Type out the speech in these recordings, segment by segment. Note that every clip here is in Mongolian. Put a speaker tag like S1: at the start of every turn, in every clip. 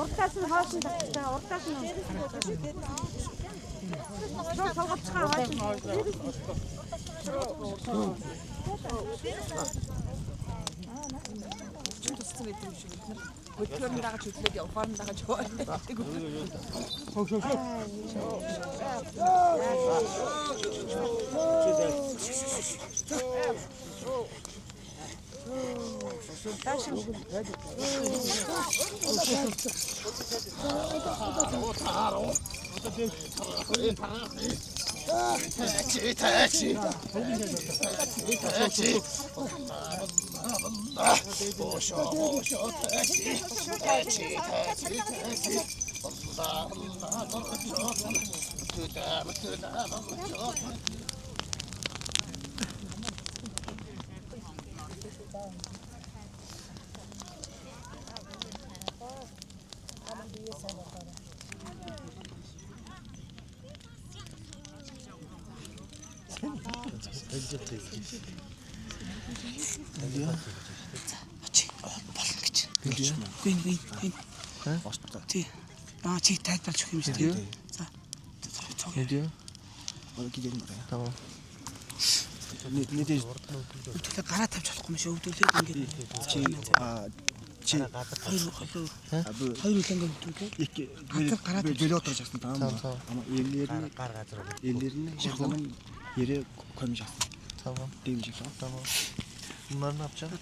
S1: Уртаас нь хоошин тавьчихсан. Уртаас нь. Шоо солгоцгаа хоошин.
S2: Чи туссан гэдэг юм шиг бид нар хөдөлгөөр нь дагаж хөдлөөд явахаар нь дагаж яваа.
S3: Тий. Чиг тайлбарлаж өгөх юм шиг тий. За.
S4: Хэдий?
S3: Гидэн мөрөө.
S4: Тамам.
S3: Нийтээ өдөртөө гараа тавьж болохгүй юм шиг өвдөлээд ингээд чи хоёр үлэнгээ өдөртөө гараа
S5: жөлөө отрож авсан таа. Элэрний шахлан ярэ комж авсан.
S4: Tamam.
S5: Değmeyecek lan.
S4: Tamam. Bunları ne yapacaksın?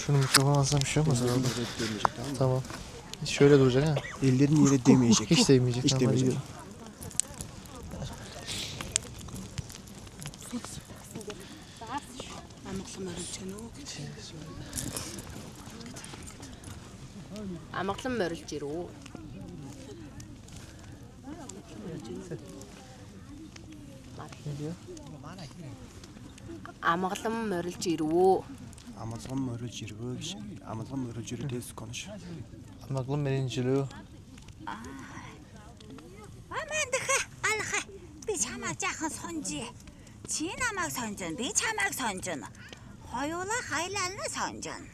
S4: Şunu mikrofon alsam bir şey olmaz herhalde. Tamam. Şöyle duracak ha.
S5: Ellerin yere değmeyecek.
S4: Hiç değmeyecek.
S5: Hiç
S4: Tamam,
S5: değmeyecek.
S2: Амгалан морилж ирүү. Амгалан морилж ирүү.
S5: Amazon mörülç irvö kişi. Amazon mörülç irvödes konuş.
S4: Amgalın merinciliği.
S1: Амандха алха би чамайг жаахан сонжи. Чи намайг сонжно. Би чамайг сонжно. Хоёулаа хайлаална сонжно.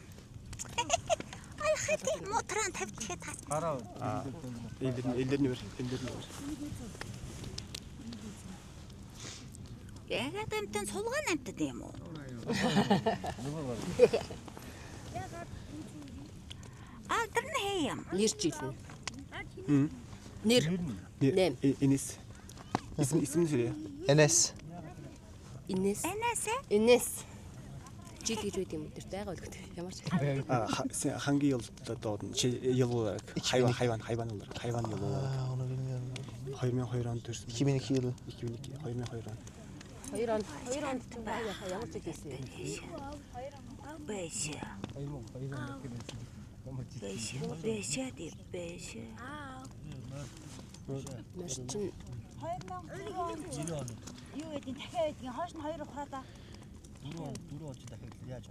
S1: Алха тийм мотран тавьчихээ та.
S5: Ellerini ver. Ellerini ver.
S1: Ягаад амтан сулгаан амтад юм уу? Алдар нь хэм.
S2: Нэр жилнэ. Нэр. Нэм.
S5: Enis. İsmini söyle ya.
S4: Enes.
S2: Инес. Инес. Жил гэж үт юм өдөрт байгаа үлгët. Ямар ч.
S5: Sen hangi yılda doğdun? Yıl olarak. Hayvan olarak. Hayvan yılı olarak.
S4: Onu bilmiyorum.
S5: Hayvan hayran diyorsun.
S4: 2002 yılı.
S5: 2002. Hayvan hayran.
S2: Хоёр онд ямар ч хэлсэн.
S1: Бэш.
S2: Мөрчин
S1: 2000 юу гэдэг дахиад байдгийн хоош нь 2 ухраада.
S6: 4 болж дахиад яаж 2?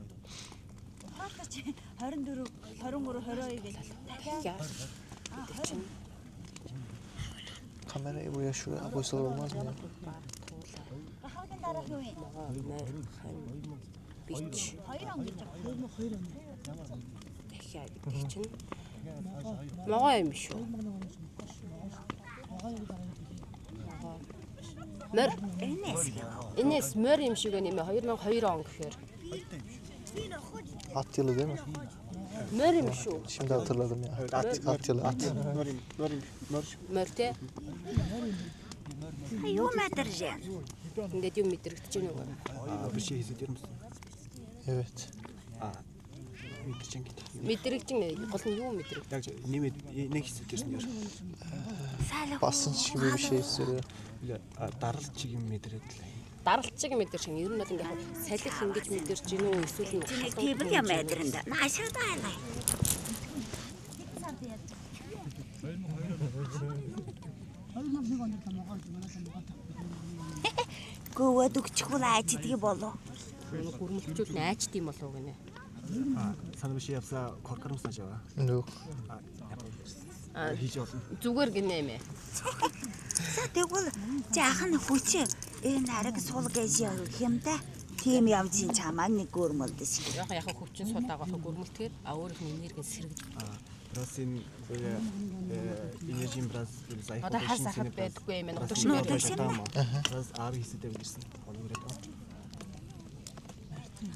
S1: Ухраада чи 24, 23, 22 гэж дахиад.
S4: Kamerayı buraya şuraya koysalar olmaz mı ya?
S1: Хагийн дараах юу юм?
S2: бич.
S1: 2 он гэж 2 он.
S2: Дахиад гэдэг чинь могоо юм шүү. Мөр Энэс мөр юм шиг нэмээ 2002 он гэхээр.
S4: At yılı değil mi?
S2: Мөр юм шүү.
S4: Şimdi hatırladım ya. At yılı. At.
S2: Мөр те.
S1: Юу мэдэрж яа?
S2: Ингээд юм мэдрэгдэж байна уу?
S5: Bir şey hissediyor musun?
S4: Evet.
S5: Мэдэрчэн гэдэг.
S2: Мэдрэгдэж байна. Гол нь юу мэдрэг?
S5: Яг ne hissediyorsun diyor.
S4: Basınç gibi bir şey hissediyor.
S5: Даралт чиг юм мэдрээд л.
S2: Даралцыг мэдэрч юм. Ер нь бол ингээд салхи ингэж мэдэрч гинөө эсвэл нь
S1: Тэбэг юм мэдэрнэ. Наашаа байлаа. Гүвэд өгчихгүй айчдгийг болов.
S2: гүрмэлчүүл найчд юм болов гинэ.
S5: санаа биш явсаа коркор мснаж яваа.
S4: Yok.
S5: Хийж болно.
S2: Зүгээр гинэ юм ээ.
S1: За тэгвэл жаахан хүч энэ хараг сул гэж хэмдэ. Тийм явцын чамаа нэг гөрмөлд шиг.
S2: Яг хөвчин суулаагаа гөрмөлтгээр өөрийнх нь энерги сэргэж.
S5: Раз энэ энержийн брас зайх.
S2: Одоо хар сахад байдаггүй юм байна.
S1: Нутаг шиг нэ.
S5: Раз ар хийсэдэ билсэн. Хоногрээд.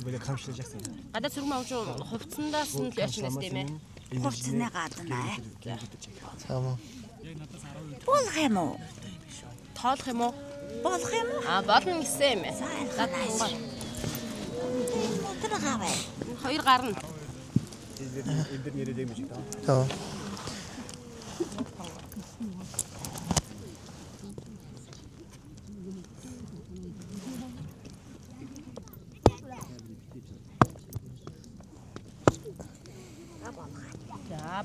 S5: Бэлэг хамшлаж яасан.
S2: Гадаа цэрэг мавж хувцсандаас нь л яачнаас тийм ээ.
S1: Хувцсны гадна.
S4: Tamam.
S1: Болох юм уу?
S2: Тоолох юм уу?
S1: Болох юм уу?
S2: Болно гэсэн юм ээ.
S1: Гадна. Модер гавэ.
S2: Хоёр гарна.
S5: Эдгээр нэрээд юм шиг таа.
S4: Tamam.
S2: За.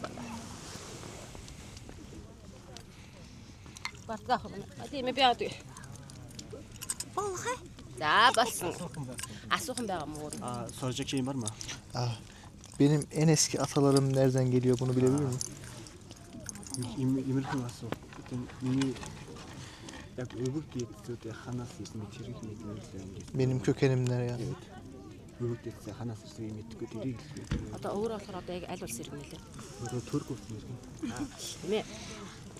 S2: Батгах юм. Тийм ээ би яадаг.
S1: Болох ээ.
S2: За болсон. Асуухан байгаа мó.
S5: Soracak şeyin var mı?
S4: Benim en eski atalarım nereden geliyor bunu bilebilir miyim?
S5: Имерхэн асуу. Тийм миний яг өвөг дээдсүүдээ ханаас ирсэн тэрийг мэднэ гэсэн.
S4: Benim kökenimler yani.
S5: Өвөг дээдсээ ханаас ирсэн юм мэдгүй тэрийг л.
S2: Одоо өөр болохоор одоо яг аль улс ирнэ лээ.
S5: Турк болсон юм.
S2: Тийм ээ.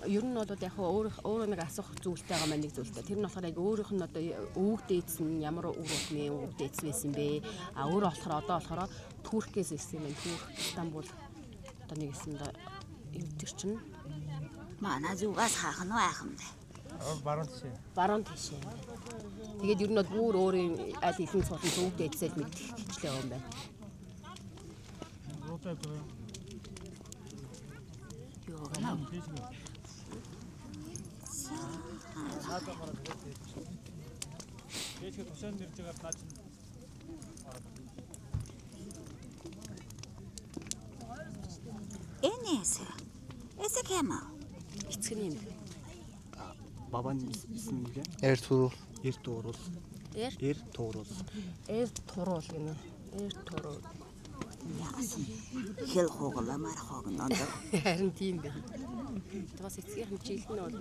S2: Ер нь бол яг өөрөө нэг асуух зүйлтэй байгаа маань нэг зүйлтэй. Тэр нь болохоор яг өөрийнх нь одоо өвөг дээдс нь ямар өвөг дээдс байсан бэ? Өөрөө болохоор одоо болохоор Туркээс ирсэн юм. Турк Стамбул одоо нэг юм да юу тэр чинь
S1: Манай зүгээс хаах нь айхан бэ.
S2: баруун тийш юм. Тэгээд ер нь бол бүр өөрийн аль хэдийн цуглан өвөг дээдсэл мэдэх хичлээ юм байна.
S1: Энэс. Эсэ кэма.
S2: Эцэг нь юм.
S5: Babanın ismi ne?
S4: Ertuğrul.
S5: Ertuğrul. Ertuğrul.
S2: Туруул гинэ. Туруул.
S1: Яасан. Хэл хуугаламар хоогноо.
S2: Харин тийм байна. Тэгээс эцгийн хэмжээлт нь бол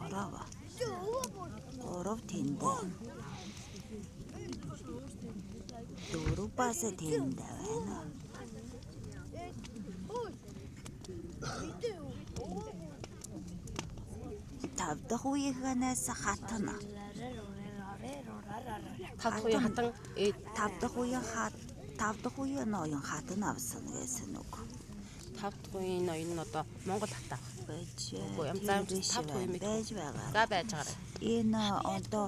S1: Орава. Оров тэндэ. Дөрөвпасэ тэндэ байна. Тавдах үеигнээс хатна. Тавдах үеийн ноён хатна авсан гэсэн үг.
S2: Тавдах үеийн ноён нь одоо Монгол хатаа
S1: байж.
S2: Үгүй юм тавдах үеийн
S1: байж байгаа.
S2: За байж байгаа.
S1: Энэ одоо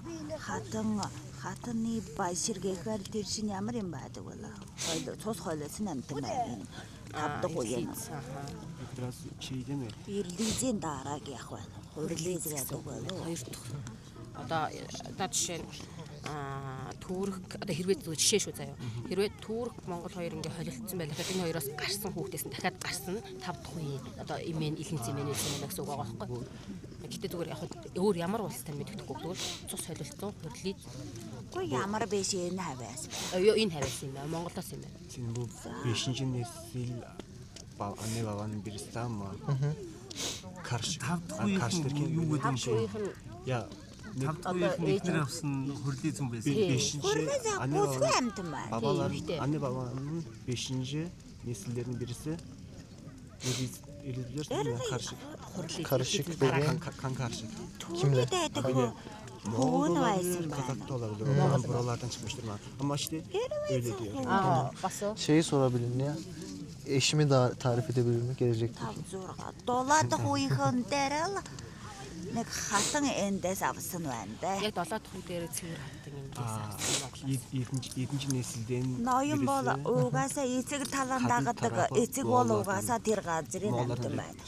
S1: хатны баясэргээхээр тэр чинь ямар юм байдаг вэ? Цус хойлоос намтан байна. Тавдах үеийн.
S5: Biraz şey değil mi?
S1: Ирлизийн дарааг яг байна. Хурлиз гэдэг болов уу?
S2: Хоёр дахь. Одоо жишээ нь Турк одоо хэрвээ жишээ шүү заяа. Хэрвээ Турк Монгол хоёр ингээ холилдсон байх гэхэд энэ хоёроос гарсан хүүхдээс нь дахиад гарсан 5 дахь үеийн одоо имэн илэнц имэнээс юм гэсэн үг байгаа байхгүй. Гэтэ зүгээр яг өөр ямар улстай мэддэхгүй зүгээр цус холилдсон хурлиз.
S1: Гүй ямар биш энэ хаваас.
S2: Энэ хаваас юм байна. Монголоос юм байна.
S5: Senin bu 5. nesil anne babanın birisi tamam mı? Karşı derken
S6: юу гэдэг
S2: Тавдах үеийнх нь
S5: ya
S6: нэгнэр авсан хөрлөзөн байсан.
S5: 5. anne
S1: Бүсгүй амтан байна.
S5: anne babanın 5. nesillerinin birisi biliyorsun değil mi?
S4: Karışık dediğin
S5: Kan karışık.
S1: Kimle? Hoğun байсан байна.
S5: Kazak da olabilir. O buralardan çıkmıştır ama işte öyle diyor.
S2: бас уу?
S4: şeyi sorabilir miyim ya? Eşimi daha tarif edebilir mi gelecekteki?
S1: 5 6 7 дахь үеийнхэн дээр л нэг хатан эндээс авсан байна дээ.
S2: Яг 7 дахь үе дээр цэвэр хатан эндээс авсан Монголоос.
S5: 7. nesilden
S1: Ноён бол угаасаа эцэг талан дагадаг. Эцэг бол угаасаа тэр газрын амтан байна.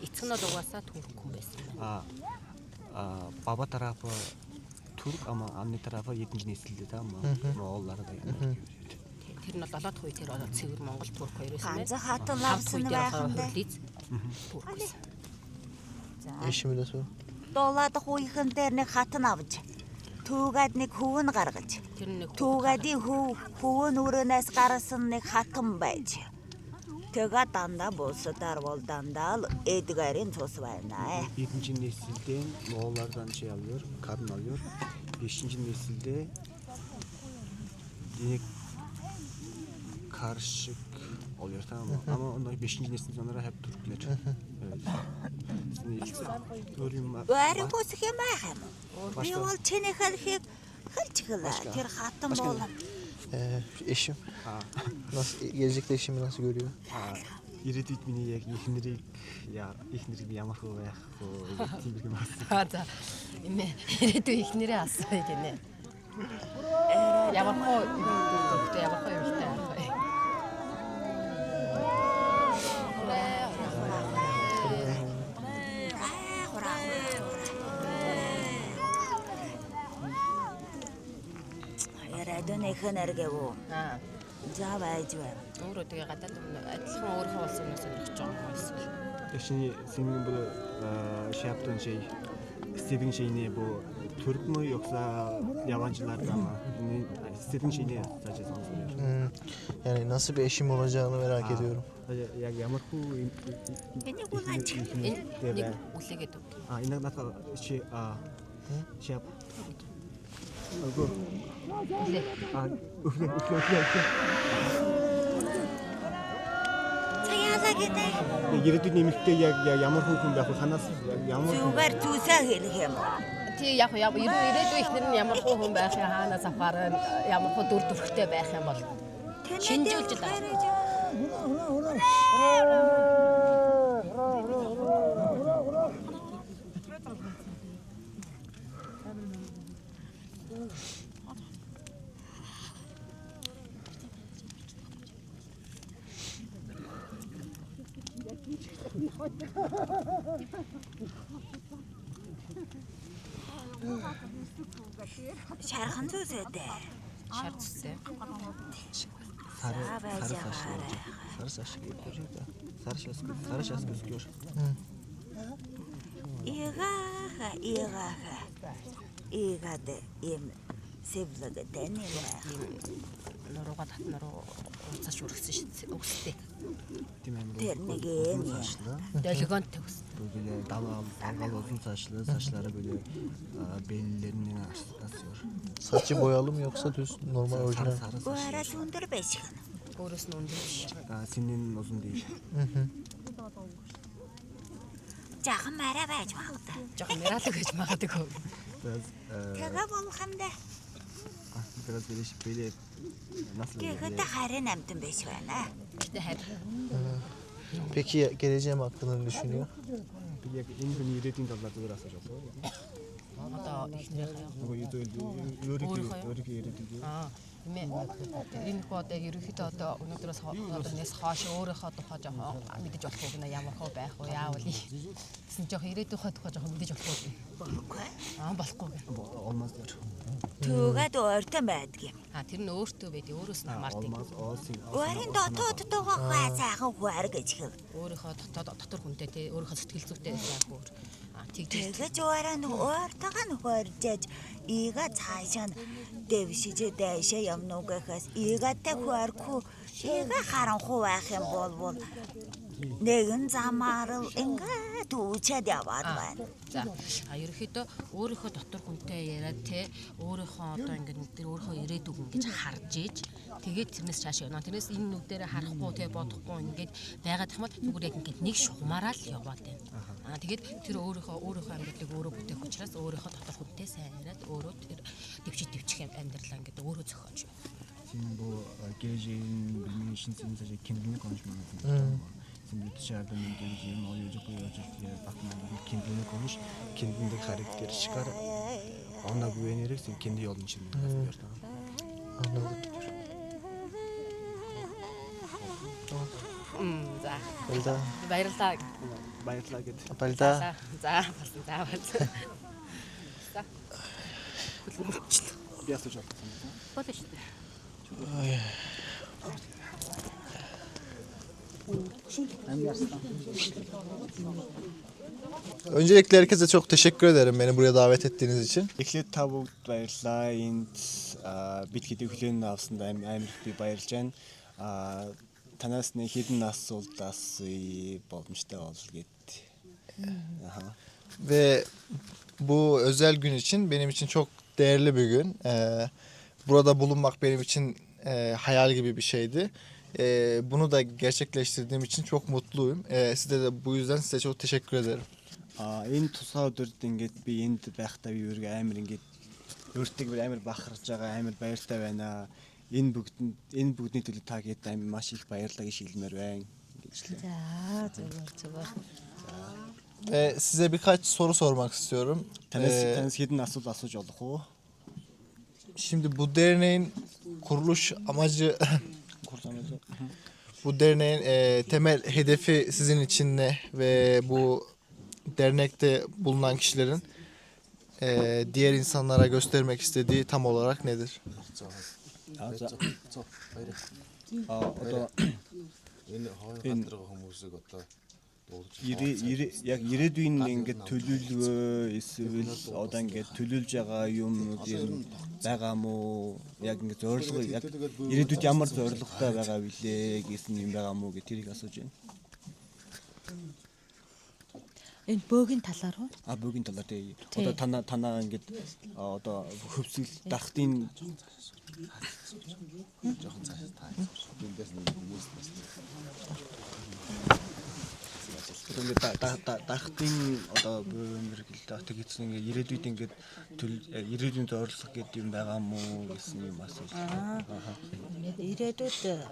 S2: Эцэг нь бол угаасаа Турк хүн байсан байна.
S5: Baba tarafı Türk ama anne tarafı 7. nesilde tamam mı? Moğollar da yani.
S2: Тэр нь бол 7 дахь үе тэр одоо цэвэр Монгол Турк хоёр байсан байна.
S1: Ганц хатан
S2: 5 дахь
S1: авсан
S2: үе дээр
S1: байх нь дээ.
S2: Хурлиз Турк байсан.
S4: Eşimi de sor.
S1: дуулаад хууйхан дээр нэг хатан авч. Түүгээд нэг хөвөн гаргаж.
S2: Тэр нэг
S1: Түүгээдийн хөвөн өрөөнөөс гарсан нэг хатан байж. Тэгээ дандаа бусдаар бол дандаа л эдгээрийн цус байна.
S5: 7-ncü nesilden Moğollardan şey alıyor, kadın alıyor. 5. nesilde yine karışık oluyor, tamam mı? Ama ondan 5. nesil sonra hep Türkler. Evet. Görüyorum var.
S1: Өөр бүсэх юм байх юм. Би бол чиний хэлхийг хэлж гэлээ. Тэр хатан бол
S4: Eşim.
S5: Ha.
S4: Nasıl gelecekte eşimi nasıl görüyor?
S5: Ирээдүйд миний яг ихнэрийг ямар хөө байх вэ тийм юм байна.
S2: За эмээ ирээдүй их нэрээ асууя гинэ. Ямар хоо эмэгтэй байх вэ?
S1: Яриад нөхөнөргөө.
S2: Аа.
S1: За байж байна.
S2: Өөрөө тэгээ гадаад адилхан өөрийнхөө улс өмнөөс ирэх гэж байгаа юм эсвэл.
S5: Şimdi senin bu şey yaptığın şey, istediğin şey ne bu? Türk mü yoksa yabancılardan mı? İstediğin şey ne sadece sana soruyorum.
S4: Yani nasıl bir eşim olacağını merak ediyorum.
S5: Яг ямар хүү
S1: Энийг улаач.
S2: Нэг үлээгээд үг.
S5: иногда чи шап
S2: Үлээ.
S1: Цаяалаа гинэ.
S5: Ирээдүйд нэмэлттэй яг ямар хүн байх вэ? Танаас ямар
S1: Зүгээр зүсээ хэлэх юм.
S2: Тий яг ирээдүй ихнэр нь ямар хуу хүн байх юм, хаанаас авахаар ямар хуу дүр төрхтэй байх юм бол шинжүүлж байгаа.
S1: Шархан зүсээдээ.
S2: Шар зүсээ.
S5: sarı saç görüyor da sarı şas gözüküyor.
S1: Игаад им сэвлэгтэй нэмээ.
S2: Нурууга татнаруу ууцаж үргэсэн өстэй.
S1: Тэр нэг юм.
S2: Долгионтой өстэй.
S5: Böyle dalgalı uzun saçlı, saçları böyle bellilerinin asıyor.
S4: Saçı boyalı mı yoksa düz normal orijinal?
S5: Sarı
S1: Уураа
S5: saçlı.
S1: сүндэр байж гэнэ.
S2: Өөрөөс нь өндөр биш.
S5: Senin uzun değil.
S1: Жахан мараа байж магадгүй.
S2: Жохон мэралэг гэж магадгүй.
S5: Biraz
S1: Тэгээ болох юм да.
S5: biraz böyle nasıl
S1: Гэхэд харин амтан байж байна.
S2: Гэтэ харин
S4: Peki geleceğim hakkında ne düşünüyor?
S5: яг энэ хүний ирээдүйн талаар зүгээр асууж байна.
S2: одоо ихнэрийнхээ
S5: Нөгөө өөрийнхөө ирээдүйг.
S2: Эмээ энэ хоо одоо ерөнхийдөө одоо өнөөдрөөс өнөөдрнээс хойш өөрийнхөө тухай жоохон мэдэж болох уу гэнэ ямар хөө байх вэ яавал гэсэн жоохон ирээдүйнхөө тухай жоохон мэдэж болох уу
S1: Болохгүй.
S2: болохгүй гэнэ.
S5: Olmaz diyor.
S1: Түүгээд өөртөө байдаг юм.
S2: Тэр нь өөртөө байдаг өөрөөс нь хамаардаг.
S5: Olmaz o senin.
S1: Өөрийн дотоод дугахай сайхан хуар гэж хэл.
S2: Өөрийнхөө дотор хүнтэй те өөрийнхөө сэтгэл зүйтэй сайн хөөр.
S1: Тэгэж өөрөө өөртөөгөө нь хуаржээж ийга цаашаа дэвшиж дэшээ юмнуугаас ийгатай хуаргүй ийга харанхуу байх юм бол нэгэн замаар л ингээд үүчээд яваад байна.
S2: За ерөнхийдөө өөрийнхөө дотор хүнтэй яриад те өөрийнхөө одоо ингээд нэг тэр өөрийнхөө ирээдүг ингэж харж ийж тэгээд тэрнээс цааш явна. Тэрнээс энэ нүдээр харахгүй те бодохгүй ингээд байгаад тахмал зүгээр яг ингээд нэг шугамаараа л яваад байна. Тэгээд тэр өөрийнхөө амьдралыг өөрөө бүтээх учраас өөрийнхөө дотор хүнтэй сайн яриад өөрөө дэвчих амьдралаа ингээд өөрөө зохиож байна.
S5: Senin bu geleceğin bilmen için senin sadece kendini konuşman lazım. Şimdi dışarıdan geleceğin olacak bu olacak diye bakma. Kendini konuş, kendindeki karakteri çıkar. Ona güvenerek sen kendi yolun içinde gidiyor.
S4: Anladım.
S2: За.
S4: Balda.
S2: Баярлалаа.
S5: Bayatlar git.
S4: Balda.
S2: За болсон. За болсон.
S5: Biraz hocam.
S2: Болно шүү дээ.
S4: Öncelikle herkese çok teşekkür ederim beni buraya davet ettiğiniz için.
S5: Эхлээд та бүгд баярлалаа. Энд бид хэдий хүлээн авсанд амар их би баярлж байна. Танаас нэг хэдэн асуулт асууя боломжтой бол гэд.
S4: Ve bu özel gün için benim için çok değerli bir gün. Burada bulunmak benim için hayal gibi bir şeydi. Bunu da gerçekleştirdiğim için çok mutluyum. Size de bu yüzden size çok teşekkür ederim.
S5: Энэ тусгай өдөрт ингээд би энд байхдаа би өөрөө амар ингээд өөртөө бүр амар бахарж байгаа амар баяртай байна. Энэ бүгдний төлөө та гээд амар маш их баярлалаа гэж хэлмээр байна гэж лээ.
S1: За зүгээр.
S4: Size birkaç soru sormak istiyorum.
S5: Танаас хэдэн асуулт асууж болох уу?
S4: Şimdi bu derneğin kuruluş amacı bu derneğin temel hedefi sizin için ne ve bu dernekte bulunan kişilerin diğer insanlara göstermek istediği tam olarak nedir?
S5: Одоо
S7: Энэ хоёр хатарга хүмүүсийг одоо
S5: яг ирээдүйн ингээд төлөвлөгөө эсвэл одоо ингээд төлөвлөж байгаа юмнууд юм байгаа мó яг ингээд зорилго яг ирээдүйд ямар зорилготой байгаа вүлээ гэсэн юм байгаа мó гэх тэрийг асууж байна.
S1: Энэ бөөгийн талаар уу?
S5: Бөөгийн талаар тий. Одоо танаа ингээд одоо хөвсгөл дарахтын
S7: жоохон цааш таа. Эндээс нэг хүмүүс бас
S5: дарахтын одоо бөөнөр гэлээ тэгээс ингээд ирээдүйд ингээд ирээдүйн зорилго гэдэг юм байгаа мó гэсэн юм асууж.
S1: Ирээдүйд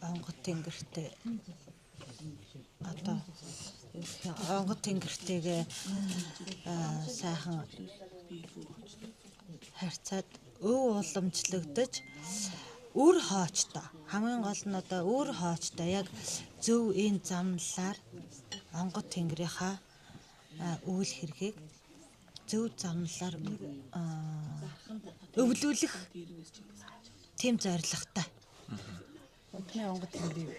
S1: онгод тэнгэртэй одоо онгод тэнгэртэйгээ сайхан харьцаад өв уламжлагдаж үр хоочтой хамгийн гол нь одоо үр хоочтой яг зөв энэ замналаар онгод тэнгэрийнхаа үйл хэргийг зөв замналаар өвлүүлэх тийм зорилготой.
S8: Удмын онгод тэнгэрийг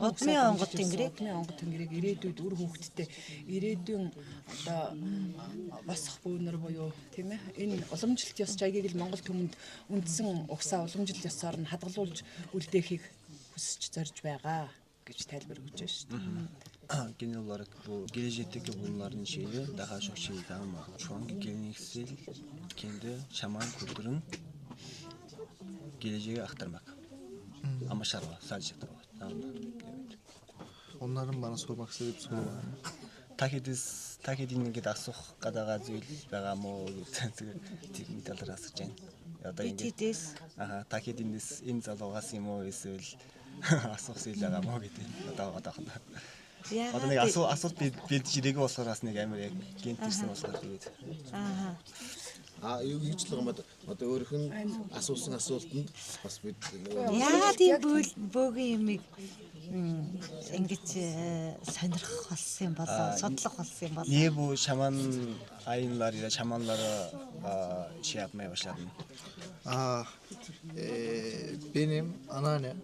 S1: удмын онгод
S8: тэнгэрийг ирээдүйд үр хөвгтдээ ирээдүйн одоо босох бүүнэр буюу тийм ээ энэ уламжлалт ёс жайгийг л Монгол түмэнд үндсэн угсаа уламжлалт ёсоор нь хадгалуулж үлдээхийг хүсэж зорж байгаа гэж тайлбар өгч байна шүү дээ.
S5: Genel olarak bu gelecekteki bunların şeyi daha çok şey ama şu anki geleneksel kendi şaman kültürün geleceğe aktarmak. Ama şarva sadece şarva. Tamam mı? Evet.
S4: Onların bana sormak istediği bir soru var.
S5: Takidin gibi asuk kadaga zül begamo teknik dallar asık can. Ya da
S1: Bitides.
S5: Takidiniz inzalogası mı esul asuk zül begamo gitu. Ada. Одоо нэг асуулт бид жирээг болохоор бас нэг амар яг гентэрсэн болохоор тэгээд.
S7: юу гэж л юм одоо өөрөх нь асуусан асуултанд бас бид
S1: Яа тийм бөөгийн юмыг ингэж сонирхох болсон юм болоо судлах болсон юм болоо.
S5: Niye bu şaman ayinlarıyla şamanlara şey yapmaya başladın?
S4: Benim anneannem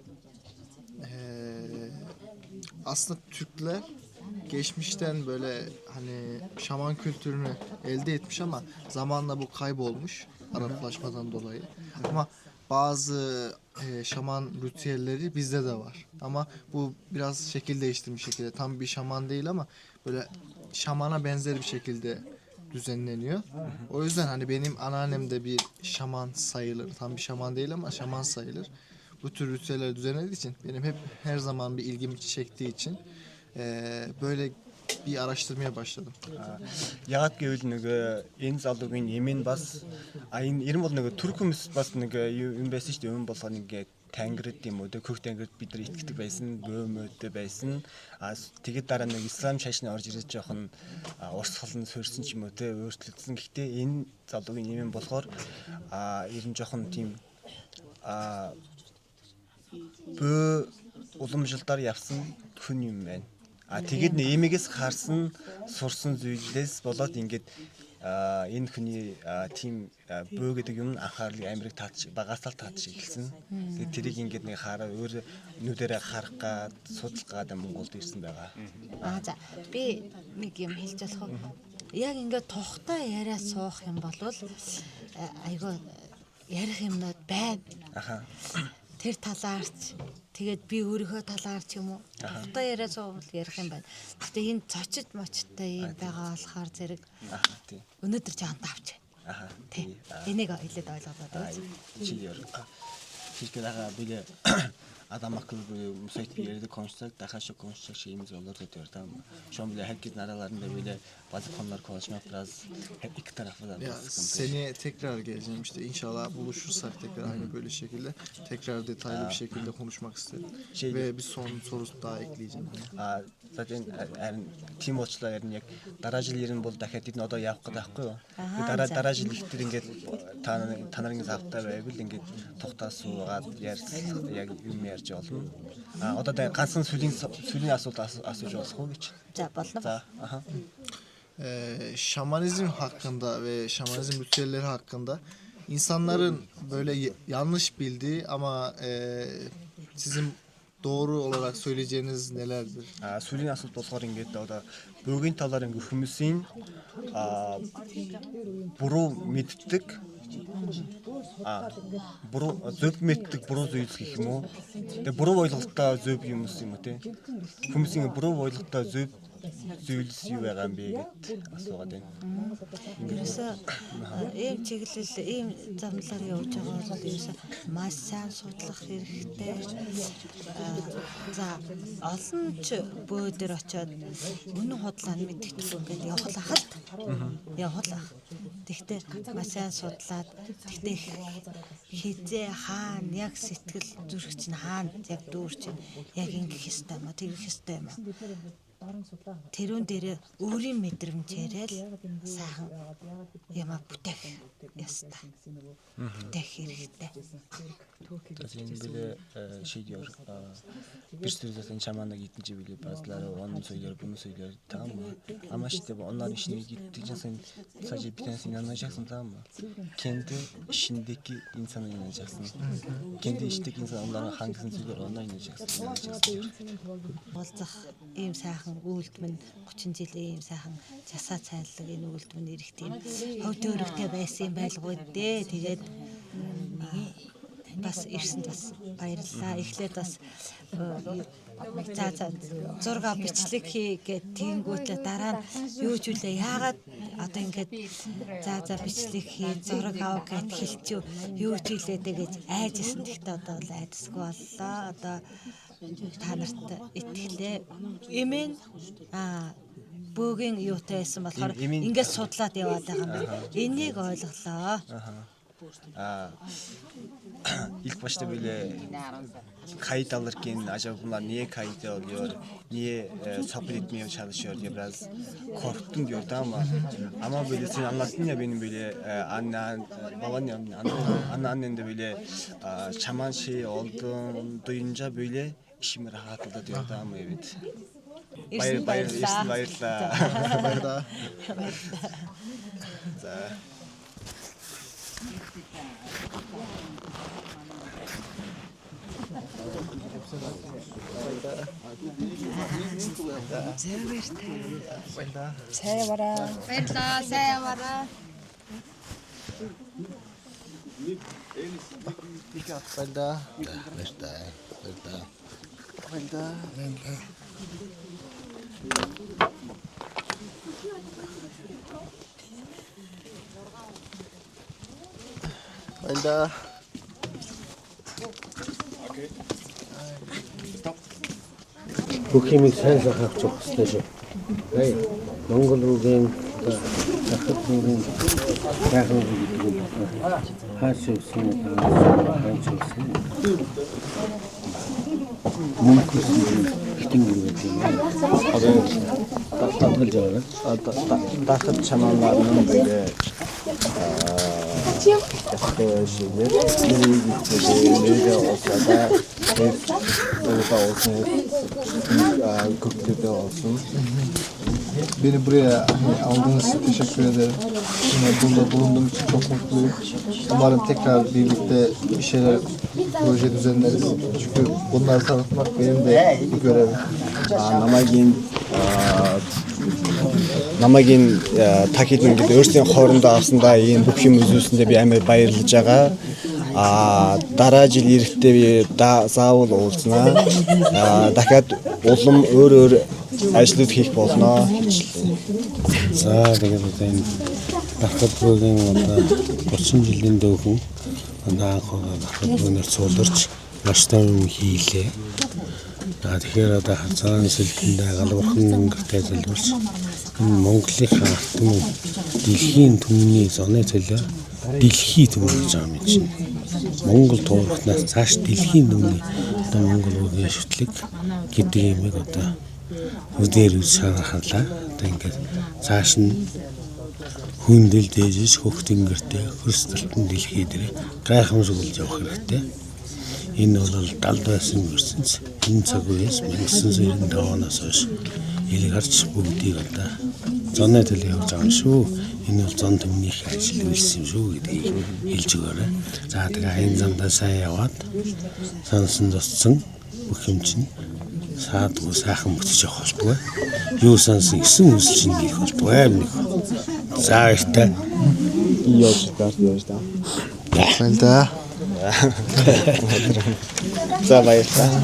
S4: aslında Türkler geçmişten böyle hani şaman kültürünü elde etmiş ama zamanla bu kaybolmuş Araplaşmadan dolayı. Ama bazı şaman ritüelleri bizde de var. Ama bu biraz şekil değiştirmiş şekilde. Tam bir şaman değil ama böyle şamana benzer bir şekilde düzenleniyor. O yüzden hani benim anneannem de bir şaman sayılır. Tam bir şaman değil ama şaman sayılır. Bu tür ritüeller düzenlediği için benim hep her zaman bir ilgimi çektiği için böyle bir araştırmaya başladım.
S5: Яагаад гэвэл нөгөө энэ залуугийн эмэн бас энэ ер нь бол нөгөө түрк хүмүүс бас нөгөө юм байсан шүү дээ. Өмнө болохоор ингээ тангирд юм уу дээ хөх тангирд бид нар итгэдэг байсан, бөөмөдтэй байсан. Тэгээд дараа нэг ислам шашны орж ирээд жоохон урсгал нь суурьсан ч юм уу дээ өөрчлөгдсөн. Гэхдээ энэ залуугийн эмэн болохоор ер нь жоохон тийм бөө уламжлалаар явсан хүн юм байна. Тэгээд нэмигээс харсан сурсан зүйлээс болоод ингээд энэ хүний тийм бөө гэдэг юм анхаарлыг Америк багасаал таатж эхэлсэн. Тэгээд тэрийг ингээд нэг хараа өөр нүдэрээ харах гад судлах гад Монголд ирсэн байгаа.
S9: За би нэг юм хэлж болох уу? Яг ингээд тухтай яриа суух юм бол айгүй ярих юмнууд байна.
S5: Аха.
S9: Тэр талаарч тэгээд би өөрийнхөө талаар ч юм уу тухтай яриа суувал ярих юм байна. Гэтэ энэ цочид мочтой юм байгаа болохоор зэрэг
S5: Тийм.
S9: өнөөдөр жаан давч. Тийм. Энийг хэлээд ойлгоод байна.
S5: Чи яар. Хичээлээ билээ адам акыл сайт яриад констракт дахаш констракт юм золоод өдөр там. Шомле herkes aralarında böyle bazı konular konuşmak biraz hep iki taraflı da.
S4: Ya seneye tekrar geleceğim işte inşallah buluşursak tekrar aynı böyle şekilde tekrar detaylı bir şekilde konuşmak isterim. Ve bir son sorusu daha ekleyeceğim.
S5: Zaten team watch'ların яг дараа жил ер нь бол дахиад энэ одоо явах гэдэг байхгүй юу. Дараа жил ихтер ингээд та нарын завтай байвал ингээд тухтаа суугаад ярьсан яг юм ярьж болно. Одоо ганцхан сүлийн асуулт асууж болох уу гэж.
S9: За болно.
S5: За аха.
S4: Şamanizm hakkında ve şamanizm ritüelleri hakkında insanların böyle yanlış bildiği ama sizin doğru olarak söyleyeceğiniz nelerdir?
S5: Сүлийн асуулт болохоор ингээд одоо бөөгийн талаар ингээд хүмүүсийн буруу мэддэг буруу зөв мэддэг буруу зүйл гэх юм уу? Тэгээ буруу ойлголттой зөв юм уу те? Хүмүүсийн буруу ойлголттой зөв зүйлс юу байгаа юм бэ гэд асуугаад байна.
S9: Ерөөсөө ийм чиглэл ийм замлаар явж байгаа бол ерөөсөө маш сайн судлах хэрэгтэй. За олон ч бөөдөр очиод үнэн худлаа нь мэдчихгүй ингээд явхлах. Тэгтээ маш сайн судлаад тэгтээ хизээ хаана яг сэтгэл зүрх чинь хаана яг дүүр чинь яг ингэх ёстой юм уу тэгэх ёстой юм уу? Тэрүүн дээр өөрийн мэдрэмжээрээ сайхан юм бүтээх ёстой. Бүтээх хэрэгтэй.
S5: Энэ билээ şey diyor. Bir sürü zaten şamanla gidince bile bazıları onu söylüyor, bunu söylüyor, tamam mı? Ama işte onların işine gittikçe sen sadece bir tanesine inanacaksın, tamam mı? Kendi işindeki insana inanacaksın. Kendi işteki insan onların hangisini söylüyor, ona inanacaksın diyor.
S9: Болцох ийм сайхан үйлдэл 30 жилийн ийм сайхан засаа цайлаг энэ үйлдэл нь ирэх тийм хөвд өрөвтэй байсан юм байлгүй дээ. Тэгээд бас ирсэнд бас баярлалаа. Эхлээд бас за зураг бичлэг хий гэд тэгэнгүүтлээ дараа нь юу ч үлээ яагаад одоо ингээд за бичлэг хий зураг ав гэд хэлчихв юу ч илээдэ гэж айжсэн. Тэгтээ одоо л айдсгүй боллоо. Одоо та нарт итгэлээ эмэн бөөгийн юутай байсан болохоор ингээд судлаад яваад байгаа юм байна. Энийг ойлголоо.
S5: İlk başta böyle kayıt alırken acaba bunlar niye kayıt alıyor, niye sohbet etmeye çalışıyor diye biraz korktum diyordu ama böyle sen anlattın ya benim böyle anneannem de böyle şaman şey olduğunu duyunca böyle işim rahatladı diyordu ama evet. Bayırla.
S10: Бүх юмыг сайн сайхан авч явах хэрэгтэй шүү. Монгол руугийн дахад нэгэн сайхан гэдэг юм байна. Хаач явсан мөнгө хитэн гэдэг юм. Одоо татгалж байгаа.
S5: Дахад шаманларын böyle şeyler nereye olsa da hep orada olsun, köklerde olsun
S4: Beni buraya aldığınız için teşekkür ederim. Yine burada bulunduğum için çok mutluyum. Umarım tekrar birlikte bir şeyler, proje düzenleriz. Çünkü bunları tanıtmak benim de bir görevim.
S5: Намайгийн та хэд ингээд өөрсдийн хоорондоо авсандаа ийм бүх юм үзүүлсэндээ би амар баярлаж байгаа. Дараа жил ирэхдээ би заавал уулзнаа. Дахиад улам өөр ажлууд хийх болно гэж.
S10: За тэгээд одоо энэ Дахад бүгийн одоо 30 жилийн дүүхэн анх Дахад бүгээр цууларч маш том хийлээ. Тэгэхээр одоо хацаан сэлхэндээ галуурхан өнгөртэй залбирч Монголын хартан дэлхийн түмний зоны төлөө дэлхий төв гэж байгаа юм чинь. Монгол туурхнаас цааш дэлхийн түмний одоо Монгол үгийн шүтлэг гэдэг юмыг одоо үдээр санахлаа. Одоо ингээд цааш нь хүндэл дээжж хөхтөн гэртээ хөрстөлтөн дэлхий дээр гайхамшиг болж явах хэрэгтэй. Энэ бол далд байсан гэрсэнс энэ цаг үеэс 1995 оноос хойш ил гарч бүгдийг одоо зоны төлөө явж байгаа юм шүү. Энэ бол зон төмнийх ажил үйлсэн юм шүү гэдгийг хэлж өгөөрэй. За тэгээ энэ замдаа сайн яваад сансан зосцсон бүх юм чинь саадгүй сайхан бүтэж явах болтугай. Юу сансан гэсэн үсэл чинь хийх болтугай юм. За ихтэй яаж та.
S4: Баярлалаа.
S5: За баярлалаа.